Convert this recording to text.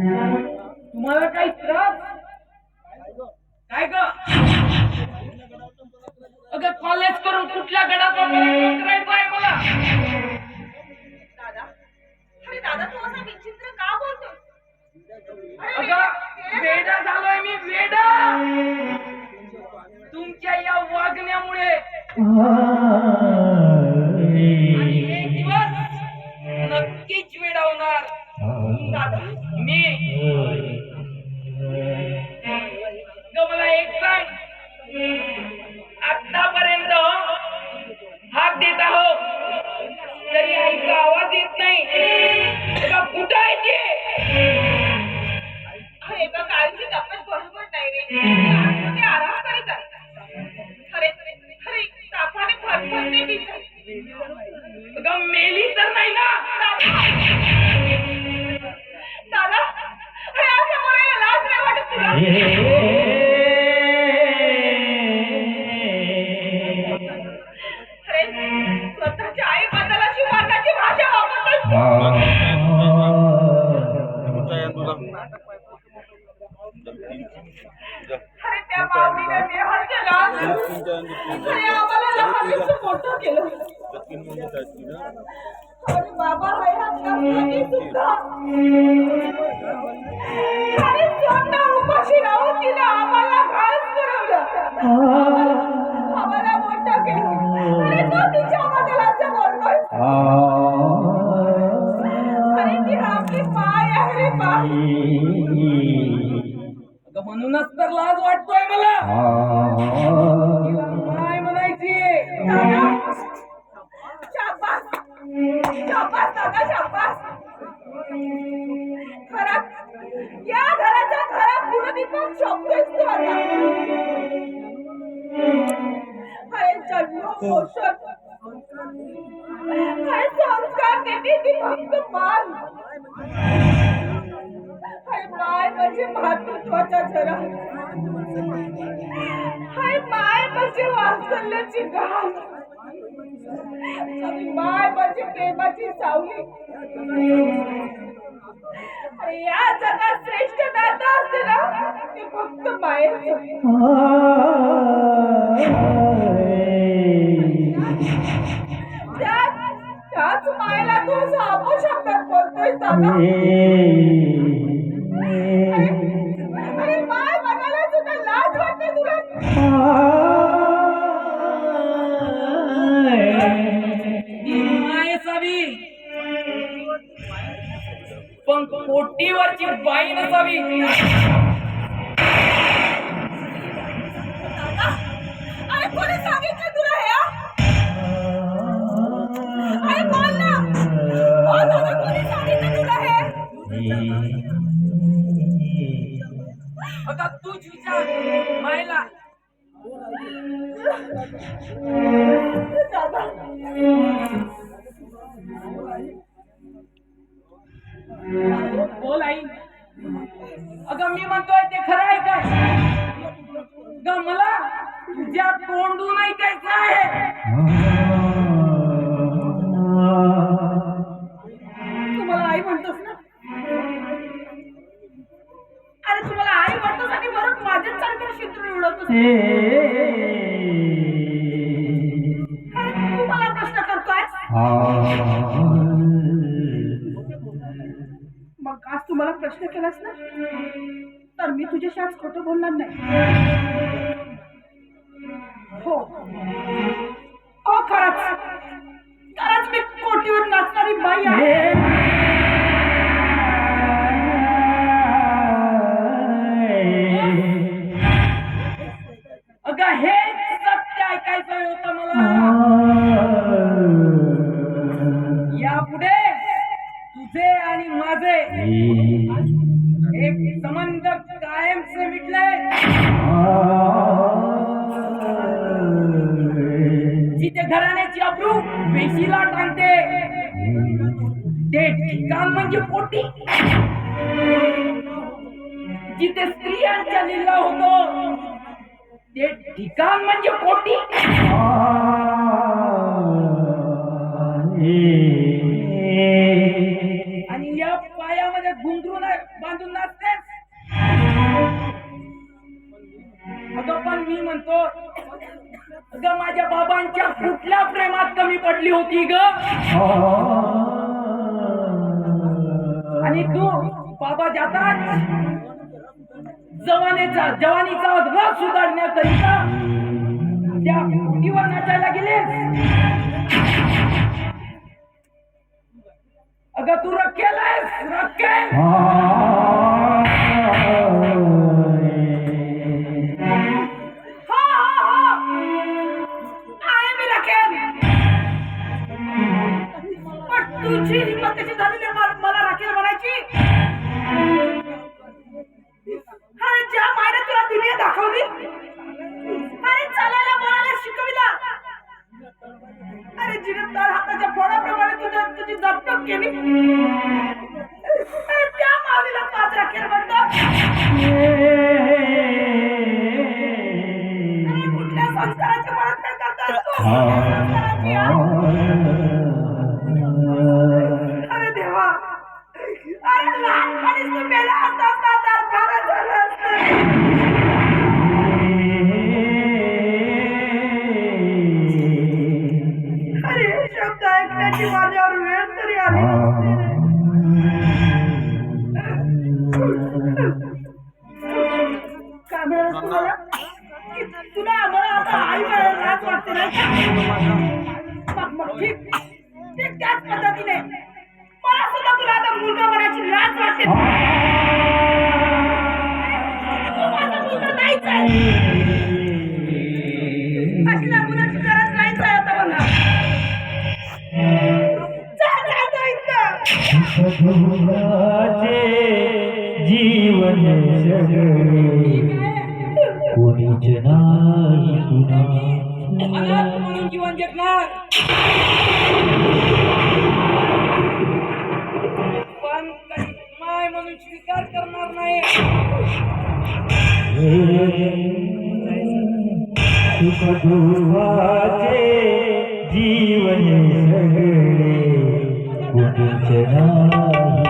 तुम्हाला काही त्रास काय ग? अगं कॉलेज करून कुठल्या गडाचा करायचा आहे मला? दादा, अरे दादा तू असा विचित्र का बोलतोस? अगं वेडा झालोय मी, वेडा तुमच्या या वागण्यामुळे. आणि एक दिवस नक्कीच वेडा होणार दादा मी. ग मला एक सांग, आतापर्यंत हाक देत आहो तरी आईचा आवाज येत नाही. कुठं आहे ते? अरे बघ आईची तब्येत बरोबर नाही रे, आतमध्ये आराम करीत आहे. अरे अरे तापाने फरफरते बिचारी. अगं मेली तर नाही ना? दादा अरे असं बोलायला लाज नाही वाटत तुला? अरे स्वतःच्या आई बद्दलाची मारण्याची भाषा वापरतोस तू. अरे त्या माऊलीने देवाचे लाज अरे आम्हाला लहानचं मोठं केलं. अरे बाबा हयात सुद्धा अरे स्वतः उपाशी राहून तिने आम्हाला घास पुरवलं, आम्हाला मोठं केलं. अरे तो तिच्याबद्दल असं बोलतोय? अरे ती आपली पाय आहे रे पाय. अगं म्हणूनच तर लाज वाटतोय मला. तिला माय म्हणायची. शाबास शाबास दादा शाबास. घरात या घराच्या घरात गुरुदीपक शोभतोयस तू आता. अरे जन्म पोषण अरे संस्कार देते ती फक्त मान. अरे माय म्हणजे मातृत्वाचा झरा. अरे माय म्हणजे वात्सल्याची गाल. आणि माय म्हणजे प्रेमाची सावली. अरे या जगात श्रेष्ठ नातं असते ना ते फक्त मायेचं. त्याच मायला तू असं अपशब्दात बोलतोय दादा. अरे माय म्हणायला सुद्धा लाज वाटते तुला? माय नसावी पण कोटीवरची बाई नसावी. अरे कोणी सांगितलं तुला हे? अरे बोल ना, बोल दादा, कोणी सांगितलं तुला हे? अगं तूच विचार मायला. दादा बोल आई. अगं मी म्हणतोय ते खरं आहे काय? ग मला तुझ्या तोंडून ऐकायचं आहे. तुम्हाला आई म्हणतोस ना? अरे तुम्हाला आई म्हणतोस आणि बरं माझ्याच सारखं शिंतून उडवतोस. अरे तू मला प्रश्न करतोय? मग आज तुम्हाला प्रश्न केलास ना तर मी तुझ्याशी आज खोटं बोलणार नाही. हो हो खरंच खरंच मी कोटीवर नाचणारी बाई आहे. अगं हे सत्य ऐकायचं होतं मला. यापुढे तुझे आणि माझे एक संबंध कायमचे मिटले. जिथे घराण्याची अब्रू वेशीला टांगते ते ठिकाण म्हणजे पोटी. जिथे स्त्रियांचा लिल्ला होतो ते ठिकाण म्हणजे पोटी. आणि या पायामध्ये घुंगरू बांधून नाचतेस? अगं पण मी म्हणतो, अगं माझ्या बाबांच्या कुठल्या प्रेमात कमी पडली होती ग? आणि तू बाबा जातात जवानीचा रस सुधारण्याकरिता त्या कुटीवर नाचायला गेलेस. अगं तू रक्केल आहेस, रक्केल. आहे मी राखेल. पण तुझी हिंमत कशी झाली रे मला राखेल म्हणायची? अरे ज्या मायने तुला दुनिया दाखवली, अरे चालायला बोलायला शिकविला, अरे जिने तळ हाताच्या फोडाप्रमाणे तुझी जपणूक केली, अरे त्या माऊलीला पाच राखेल म्हणतो. अरे कुठल्या संस्काराची परतफेड करतास तू? संस्काराची, हा? अरे देवा, अरे लहानपणीच तू मेला असतास ना तर बरं झालं असतं. अरे हे शब्द ऐकण्याची माझ्यावर वेळ तरी आली नसती रे. काय मिळालं तुम्हाला? की तुला आम्हाला आता आई मिळायला लाज वाटते ना? मग ठीक, त्याच पद्धतीने मला सुद्धा तुला आता मुलगा बनायची लाज वाटते. तू माझा मुलगा नाहीच आहे. असल्या मुलाची गरज नाहीच आहे आता मला. चल जातो इथं. जीवन कोणीच नाही अनाथ म्हणून जीवन जगणार, पण कधी माय म्हणून स्वीकार करणार नाही. सुख दुःखाचे जीवन सगळे कोणीच नाही.